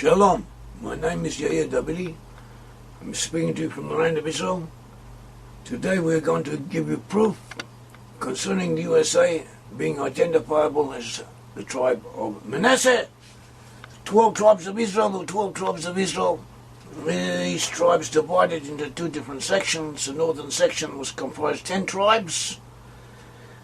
Shalom, my name is Yair Davidiy. I'm speaking to you from the land of Israel. Today we're going to give you proof concerning the USA being identifiable as the tribe of Manasseh. 12 tribes of Israel, the 12 tribes of Israel. These tribes divided into two different sections. The northern section was comprised 10 tribes.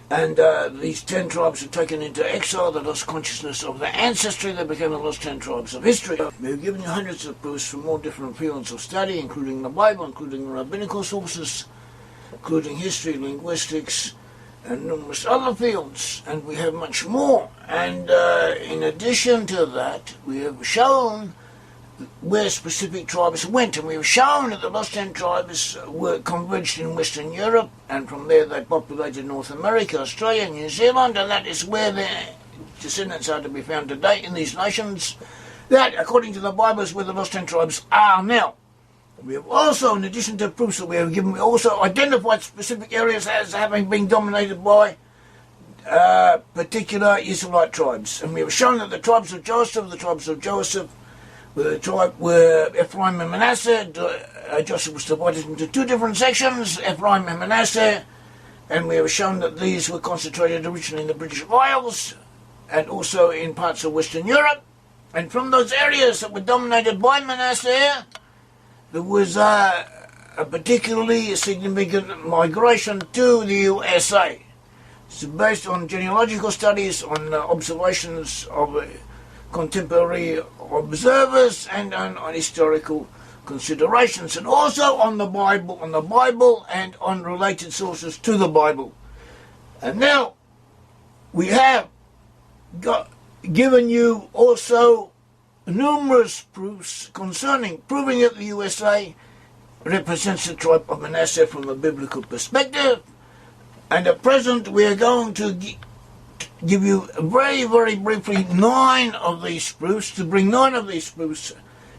And these 10 tribes were taken into exile. They lost consciousness of their ancestry. They became the lost 10 tribes of history. We've given you hundreds of proofs from all different fields of study, including the Bible, including rabbinical sources, including history, linguistics, and numerous other fields. And we have much more. And in addition to that, we have shown where specific tribes went, and we've shown that the lost 10 tribes were converged in Western Europe, and from there they populated North America, Australia, New Zealand, and that is where their descendants are to be found today in these nations. That, according to the Bible, is where the lost 10 tribes are now. We have also, in addition to proofs that we have given, we also identified specific areas as having been dominated by particular Israelite tribes, and we have shown that the tribes of Joseph, the tribe were Ephraim and Manasseh. Joseph was divided into two different sections, Ephraim and Manasseh, and we have shown that these were concentrated originally in the British Isles and also in parts of Western Europe. And from those areas that were dominated by Manasseh, there was a particularly significant migration to the USA. It's based on genealogical studies, on observations of contemporary observers, and on historical considerations, and also on the Bible and on related sources to the Bible. And now we have given you also numerous proofs proving that the USA represents the tribe of Manasseh from a biblical perspective. And at present we are going to give you very, very briefly 9 of these proofs. To bring 9 of these proofs,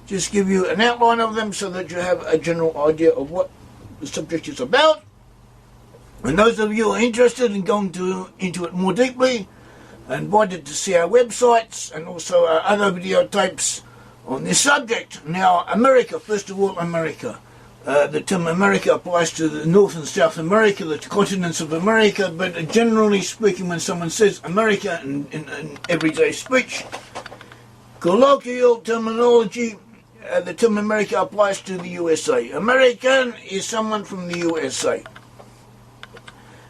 just give you an outline of them so that you have a general idea of what the subject is about. And those of you who are interested in going into it more deeply are invited to see our websites and also our other videotapes on this subject. Now, America, first of all, America. The term America applies to the North and South America, the continents of America, but generally speaking, when someone says America in everyday speech, colloquial terminology, the term America applies to the USA. American is someone from the USA.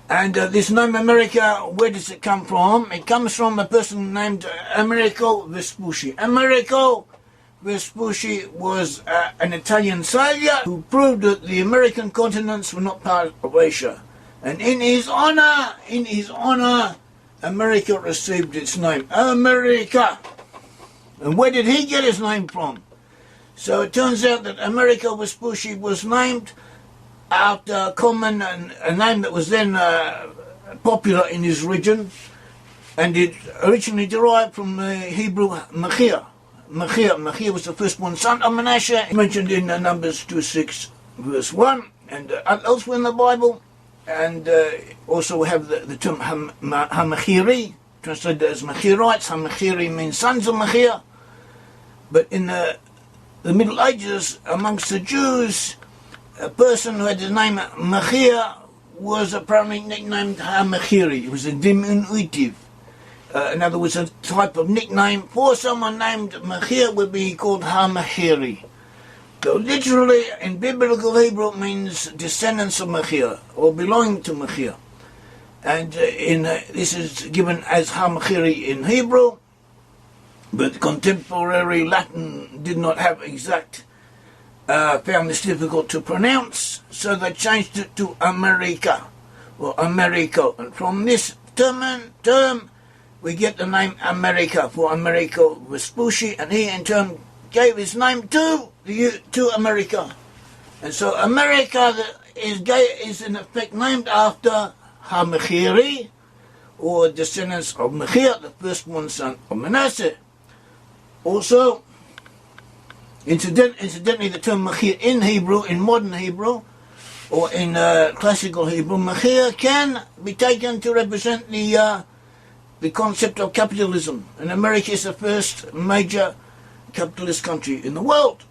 And this name America, where does it come from? It comes from a person named Americo Vespucci. Americo Vespucci was an Italian sailor who proved that the American continents were not part of Asia. And in his honor, America received its name, America. And where did he get his name from? So it turns out that Americo Vespucci was named after a name that was then popular in his region, and it originally derived from the Hebrew Machir. Machir was the firstborn son of Manasseh, mentioned in Numbers 2:6 verse 1, and elsewhere in the Bible. And also we have the term Hamachiri, translated as Machirites. Hamachiri means sons of Machir. But in the Middle Ages, amongst the Jews, a person who had the name Machir was apparently nicknamed Hamachiri. It was a diminutive. In other words, a type of nickname for someone named Machir would be called Hamachiri. So literally, in biblical Hebrew, it means descendants of Machir, or belonging to Machir. And this is given as Hamachiri in Hebrew, but contemporary Latin did not have exact, found this difficult to pronounce, so they changed it to America, or Americo. And from this term we get the name America, for Americo Vespucci, and he in turn gave his name to America. And so America is in effect named after Hamachiri, or descendants of Machir, the firstborn son of Manasseh. Also, incidentally, the term Machir in Hebrew, in modern Hebrew, or in classical Hebrew, Machir can be taken to represent the concept of capitalism. And America is the first major capitalist country in the world.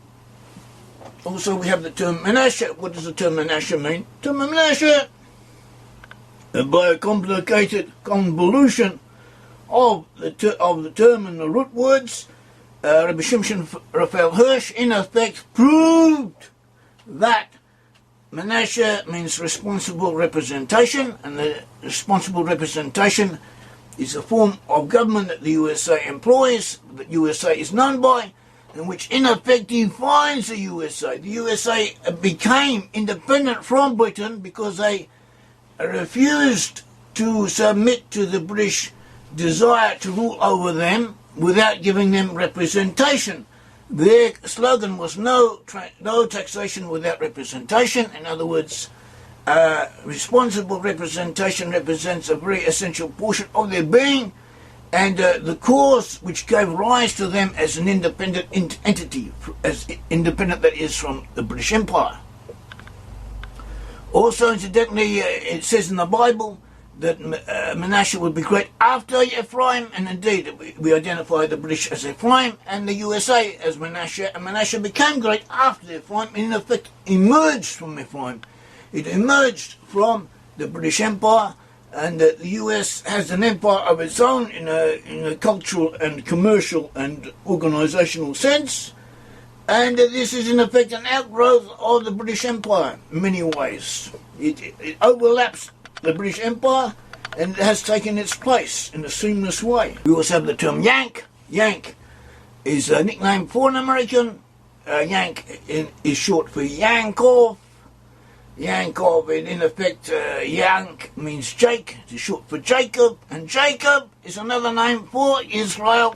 Also, we have the term Manasseh. What does the term Manasseh mean? The term Manasseh, by a complicated convolution of the term and the root words, Rabbi Shimshon Raphael Hirsch, in effect, proved that Manasseh means responsible representation, and the responsible representation is a form of government that the USA employs, that USA is known by, and which in effect defines the USA. The USA became independent from Britain because they refused to submit to the British desire to rule over them without giving them representation. Their slogan was no taxation without representation. In other words, responsible representation represents a very essential portion of their being, and the cause which gave rise to them as an independent entity, as independent that is from the British Empire. Also, incidentally, it says in the Bible that Manasseh would be great after Ephraim, and indeed we identify the British as Ephraim and the USA as Manasseh, and Manasseh became great after Ephraim, and in effect emerged from Ephraim. It emerged from the British Empire, and the US has an empire of its own in a cultural and commercial and organisational sense, and this is in effect an outgrowth of the British Empire in many ways. It overlaps the British Empire and it has taken its place in a seamless way. We also have the term Yank. Yank is a nickname for an American. Yank is short for Yankov. Yankov, in effect, Yank means Jake. It's short for Jacob, and Jacob is another name for Israel.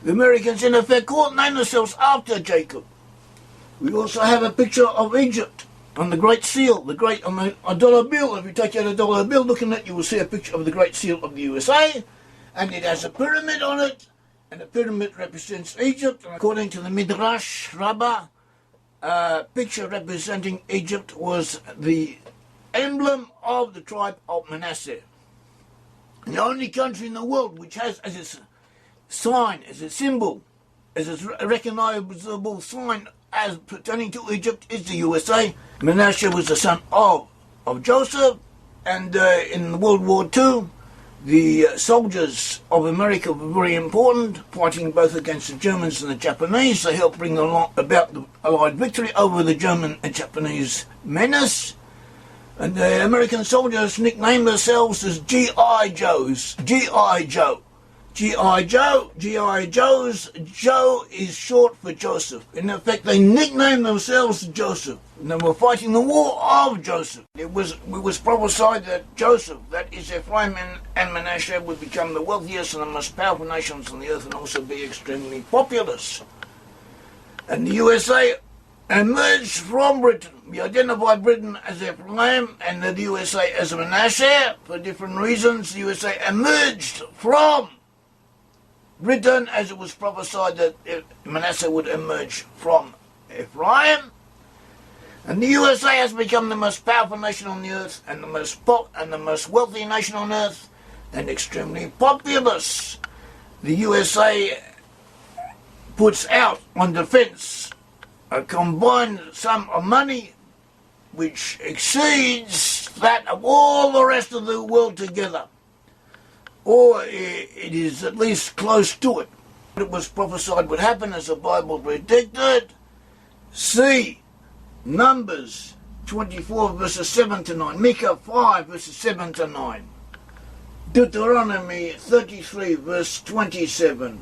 The Americans, in effect, name themselves after Jacob. We also have a picture of Egypt on the Great Seal, on a dollar bill. If you take out a dollar bill, looking at it, you will see a picture of the Great Seal of the USA, and it has a pyramid on it, and the pyramid represents Egypt. And according to the Midrash Rabbah, picture representing Egypt was the emblem of the tribe of Manasseh. And the only country in the world which has as its sign, as its symbol, as its recognizable sign as pertaining to Egypt is the USA. Manasseh was the son of Joseph, and in World War II, the soldiers of America were very important, fighting both against the Germans and the Japanese. They helped bring about the Allied victory over the German and Japanese menace. And the American soldiers nicknamed themselves as G.I. Joes. G.I. Joe. G.I. Joe. G.I. Joes. Joe is short for Joseph. In effect, they nicknamed themselves Joseph. And they were fighting the war of Joseph. It was prophesied that Joseph, that is Ephraim and Manasseh, would become the wealthiest and the most powerful nations on the earth and also be extremely populous. And the USA emerged from Britain. We identify Britain as Ephraim and the USA as Manasseh for different reasons. The USA emerged from Britain as it was prophesied that Manasseh would emerge from Ephraim. And the USA has become the most powerful nation on the earth and the most wealthy nation on earth and extremely populous. The USA puts out on defence a combined sum of money which exceeds that of all the rest of the world together, or it is at least close to it. It was prophesied would happen as the Bible predicted. See Numbers 24 verses 7 to 9, Micah 5 verses 7 to 9, Deuteronomy 33 verse 27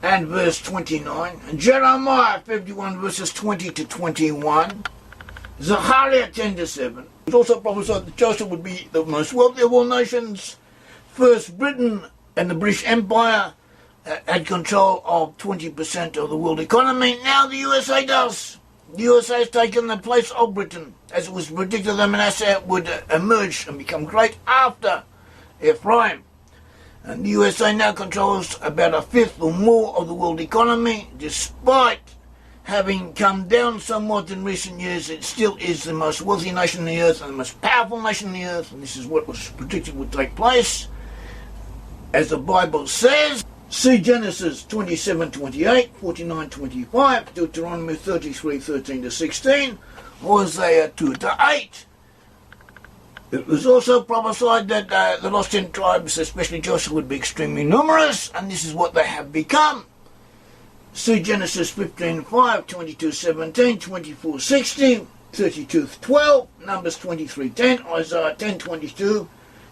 and verse 29, and Jeremiah 51 verses 20 to 21, Zechariah 10 to 7. It also prophesied that Joseph would be the most wealthy of all nations. First, Britain and the British Empire had control of 20% of the world economy. Now the USA does. The USA has taken the place of Britain, as it was predicted that Manasseh would emerge and become great after Ephraim. And the USA now controls about a fifth or more of the world economy. Despite having come down somewhat in recent years, it still is the most wealthy nation on the earth and the most powerful nation on the earth, and this is what was predicted would take place, as the Bible says. See Genesis 27:28, 49:25, Deuteronomy 33:13-16, Hosea 2-8. It was also prophesied that the lost 10 tribes, especially Joseph, would be extremely numerous, and this is what they have become. See Genesis 15:5, 22:17, 24:16, 32:12, Numbers 23:10, Isaiah 10:22,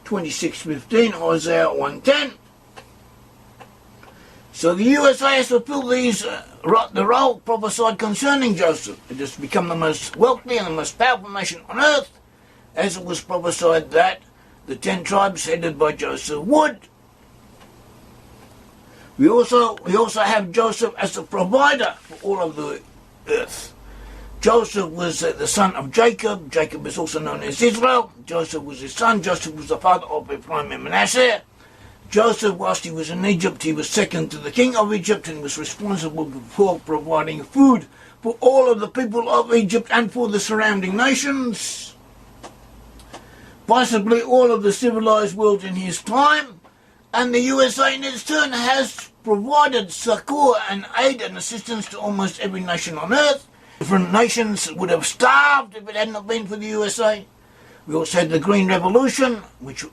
26:15, Hosea 1:10. So the USA has fulfilled the role prophesied concerning Joseph. It has become the most wealthy and the most powerful nation on earth, as it was prophesied that the 10 tribes headed by Joseph would. We also have Joseph as the provider for all of the earth. Joseph was the son of Jacob. Jacob is also known as Israel. Joseph was his son. Joseph was the father of Brit-Am and Manasseh. Joseph, whilst he was in Egypt, he was second to the king of Egypt and was responsible for providing food for all of the people of Egypt and for the surrounding nations. Possibly all of the civilized world in his time. And the USA in its turn has provided succor and aid and assistance to almost every nation on earth. Different nations would have starved if it had not been for the USA. We also had the Green Revolution, which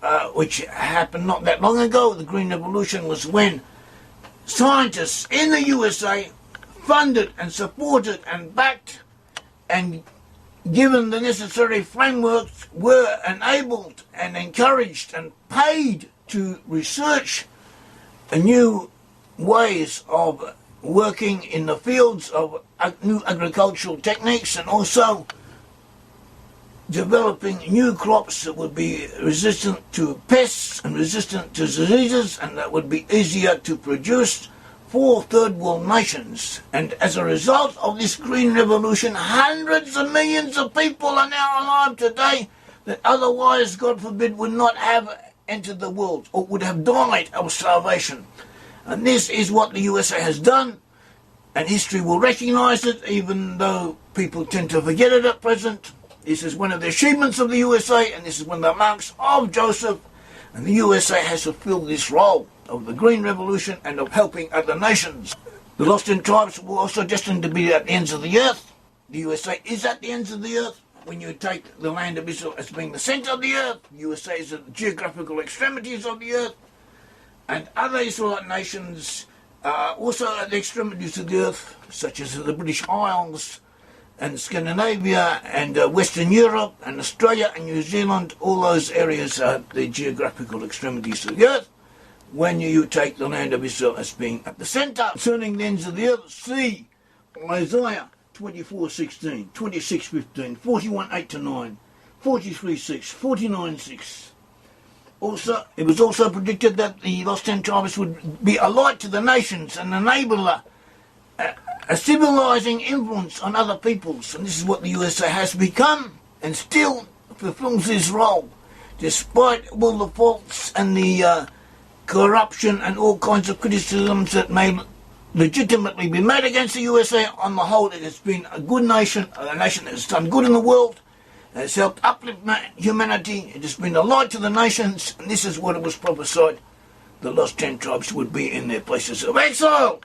happened not that long ago. The Green Revolution was when scientists in the USA funded and supported and backed and given the necessary frameworks were enabled and encouraged and paid to research new ways of working in the fields of new agricultural techniques, and also developing new crops that would be resistant to pests and resistant to diseases, and that would be easier to produce for third world nations. And as a result of this Green Revolution, hundreds of millions of people are now alive today that otherwise, God forbid, would not have entered the world or would have died of starvation. And this is what the USA has done, and history will recognize it, even though people tend to forget it at present. This is one of the achievements of the USA, and this is one of the marks of Joseph, and the USA has fulfilled this role of the Green Revolution and of helping other nations. The lost 10 tribes were also destined to be at the ends of the earth. The USA is at the ends of the earth. When you take the land of Israel as being the center of the earth, the USA is at the geographical extremities of the earth, and other Israelite nations are also at the extremities of the earth, such as the British Isles, and Scandinavia, and Western Europe, and Australia, and New Zealand. All those areas are the geographical extremities of the earth when you take the land of Israel as being at the center. Concerning the ends of the earth, see Isaiah 24:16, 26:15, 41:8-9, 43:6, 49:6. Also, it was also predicted that the lost 10 tribes would be a light to the nations and enable a civilizing influence on other peoples, and this is what the USA has become and still fulfills this role, despite all the faults and the corruption and all kinds of criticisms that may legitimately be made against the USA. On the whole, it has been a good nation, a nation that has done good in the world, has helped uplift humanity. It has been a light to the nations, and this is what it was prophesied the lost 10 tribes would be in their places of exile.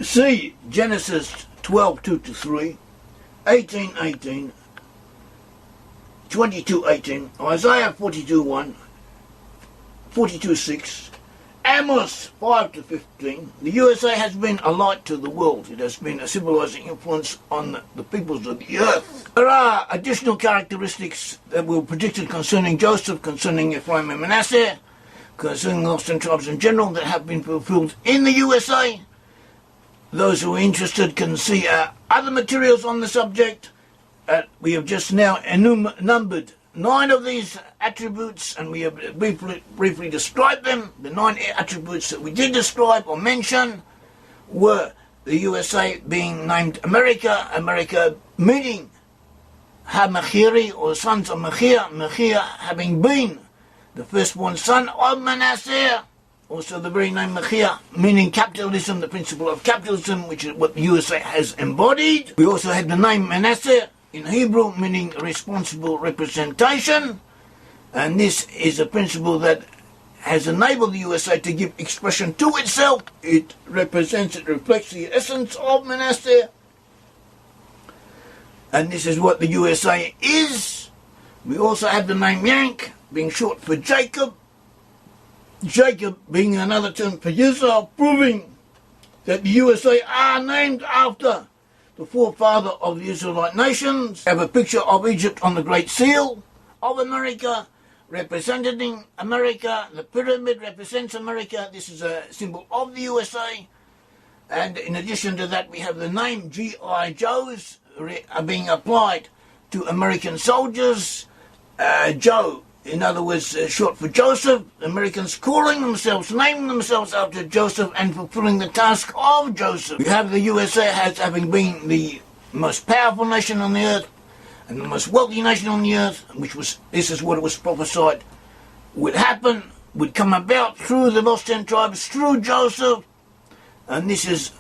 See Genesis 12:2-3, 18:18, 22:18, Isaiah 42:1, 42:6, Amos 5-15. The USA has been a light to the world. It has been a civilizing influence on the peoples of the earth. There are additional characteristics that were predicted concerning Joseph, concerning Ephraim and Manasseh, concerning the lost 10 tribes in general, that have been fulfilled in the USA. Those who are interested can see other materials on the subject. We have just now numbered 9 of these attributes, and we have briefly described them. The 9 attributes that we did describe or mention were the USA being named America, America meaning Ha-Machiri, or sons of Machir, Machir having been the firstborn son of Manasseh. Also the very name Machir, meaning capitalism, the principle of capitalism, which is what the USA has embodied. We also had the name Manasseh in Hebrew, meaning responsible representation. And this is a principle that has enabled the USA to give expression to itself. It reflects the essence of Manasseh. And this is what the USA is. We also have the name Yank, being short for Jacob. Jacob being another term for Israel, proving that the USA are named after the forefather of the Israelite nations. We have a picture of Egypt on the Great Seal of America, representing America. The pyramid represents America. This is a symbol of the USA. And in addition to that, we have the name G.I. Joes are being applied to American soldiers. Joe, in other words, short for Joseph. Americans naming themselves after Joseph and fulfilling the task of Joseph. We have the USA as having been the most powerful nation on the earth and the most wealthy nation on the earth, this is what it was prophesied would happen, would come about through the lost 10 tribes, through Joseph. And this is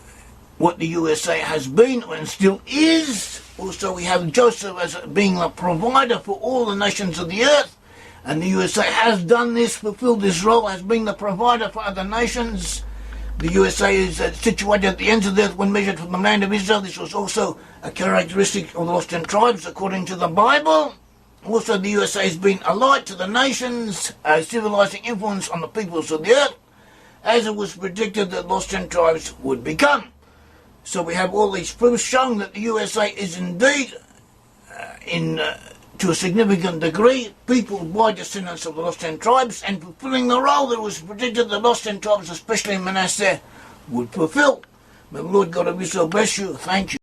what the USA has been and still is. Also, we have Joseph as being the provider for all the nations of the earth. And the USA has done this, fulfilled this role as being the provider for other nations. The USA is situated at the ends of the earth when measured from the land of Israel. This was also a characteristic of the lost 10 tribes, according to the Bible. Also, the USA has been a light to the nations, a civilizing influence on the peoples of the earth, as it was predicted that lost 10 tribes would become. So we have all these proofs showing that the USA is indeed, to a significant degree, peopled by descendants of the lost 10 tribes and fulfilling the role that was predicted the lost 10 tribes, especially Manasseh, would fulfill. May the Lord God of Israel bless you. Thank you.